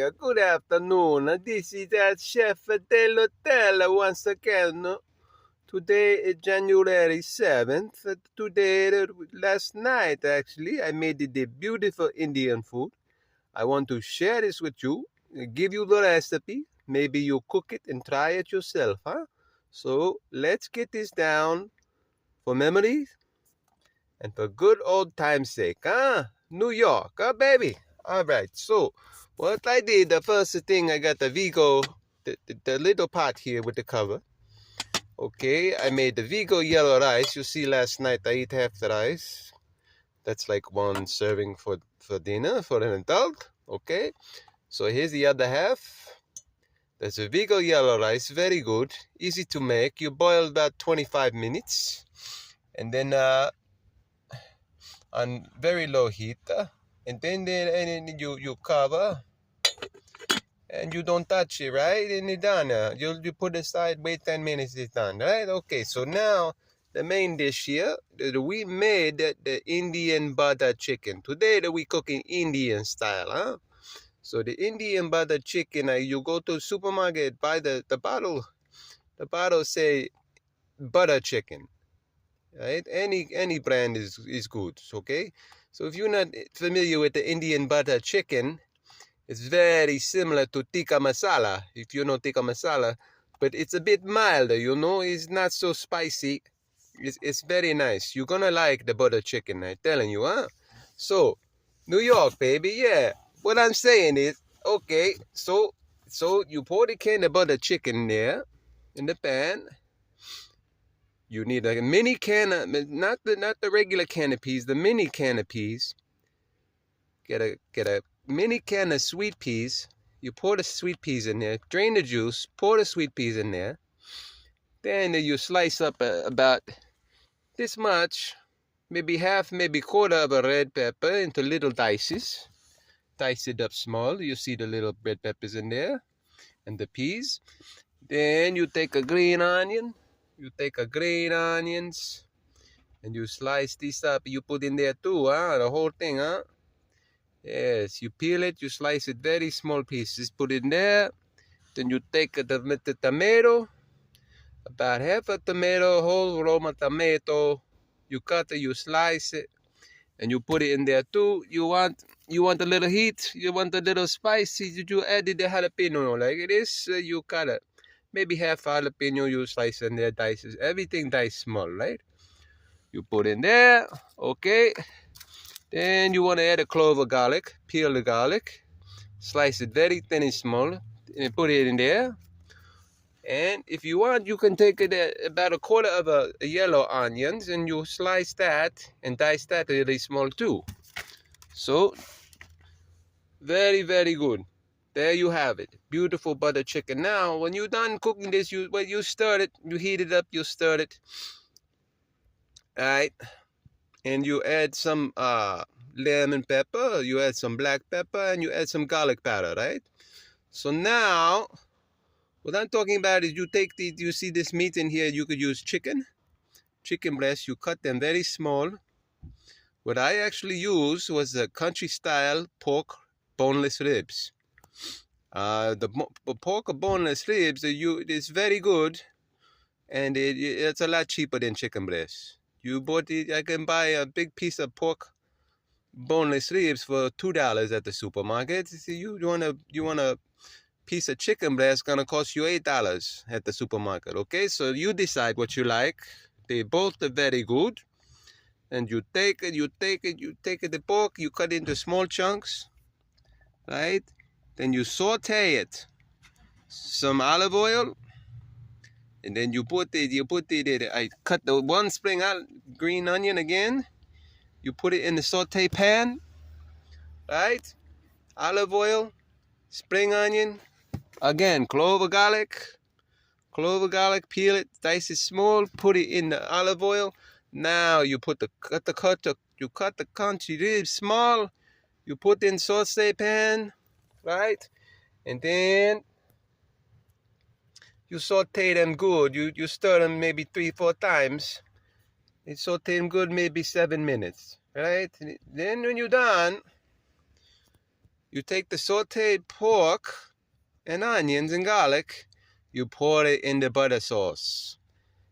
good afternoon. This is Chef Delotel once again. Today is January 7th. Last night actually, I made the beautiful Indian food. I want to share this with you, give you the recipe. Maybe you cook it and try it yourself, huh? So let's get this down for memories and for good old time's sake, huh? New York, huh, baby? All right, so what I did, the first thing, I got the Vigo, the little pot here with the cover. Okay, I made the Vigo yellow rice. You see, last night I ate half the rice. That's like one serving for dinner for an adult. Okay, so here's the other half. There's a Vigo yellow rice, very good, easy to make. You boil about 25 minutes, and then on very low heat, and then you cover, and you don't touch it, right? And it's done. You put it aside, wait 10 minutes, it's done, right? Okay, so now the main dish here, we made the Indian butter chicken. Today we cooking Indian style, huh? So the Indian butter chicken, you go to the supermarket, buy the bottle. The bottle say butter chicken, right? Any brand is good, okay? So if you're not familiar with the Indian butter chicken, it's very similar to tikka masala, if you know tikka masala, but it's a bit milder, you know? It's not so spicy. It's very nice. You're gonna like the butter chicken, I'm telling you, huh? So, New York, baby, yeah. What I'm saying is, okay, so you pour the can of butter chicken there in the pan. You need a mini can of, not the regular can of peas, the mini can of peas. Get a mini can of sweet peas. You pour the sweet peas in there, drain the juice, pour the sweet peas in there. Then you slice up about this much, maybe half, maybe quarter of a red pepper into little dices. Dice it up small. You see the little red peppers in there and the peas. Then you take a green onion. You take a green onions and you slice this up. You put in there too, huh? The whole thing, huh? Yes, you peel it, you slice it very small pieces, put it in there. Then you take the tomato, about half a tomato, whole Roma tomato. You cut it, you slice it, and you put it in there too. You want a little heat, you want a little spicy, you added the jalapeno like it is. You cut it, maybe half jalapeno, you slice in there, dices, everything diced small, right? You put in there, okay. Then you want to add a clove of garlic, peel the garlic, slice it very thin and small, and put it in there. And if you want, you can take it about a quarter of a yellow onions and you slice that and dice that really small too. So, very, very good. There you have it. Beautiful butter chicken. Now, when you're done cooking this, you stir it, you heat it up, you stir it. Alright. And you add some lemon pepper, you add some black pepper, and you add some garlic powder, right? So now, what I'm talking about is you see this meat in here, you could use chicken breast, you cut them very small. What I actually used was a country style pork boneless ribs. The pork boneless ribs, it's very good, and it's a lot cheaper than chicken breast. I can buy a big piece of pork boneless ribs for $2 at the supermarket. See, you want a piece of chicken breast gonna cost you $8 at the supermarket. Okay, so you decide what you like. They both are very good. And you take the pork, you cut into small chunks, right? Then you saute it, some olive oil, and then I cut the one spring green onion again. You put it in the saute pan, right? Olive oil, spring onion, again, clove of garlic, peel it, dice it small, put it in the olive oil. Now you cut the country ribs small, you put in saute pan, right? And then you saute them good. You stir them maybe 3-4 times. And saute them good, maybe 7 minutes, right? And then when you're done, You take the sauteed pork and onions and garlic, you pour it in the butter sauce.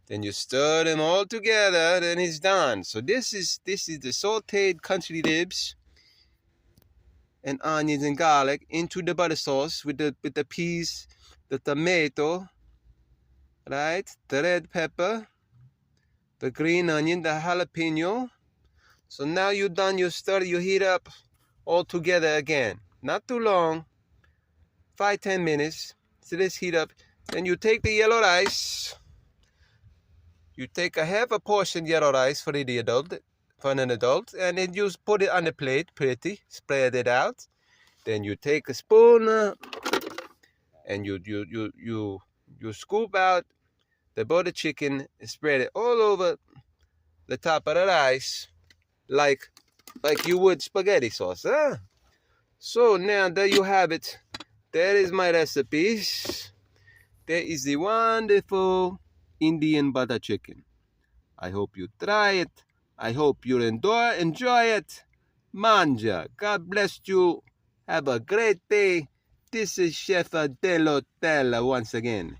Then you stir them all together, then it's done. So this is the sauteed country ribs and onions and garlic into the butter sauce with the peas, the tomato, right? The red pepper, the green onion, the jalapeno. So now you're done, you stir, you heat up all together again. Not too long, 5-10 minutes. So let's heat up. Then you take the yellow rice. You take a half a portion yellow rice for an adult, and then you put it on the plate, pretty, spread it out. Then you take a spoon and you scoop out the butter chicken, spread it all over the top of the rice, like you would spaghetti sauce, huh? So now there you have it. There is my recipe. There is the wonderful Indian butter chicken. I hope you try it. I hope you enjoy it. Manja. God bless you. Have a great day. This is Chef Delotel once again.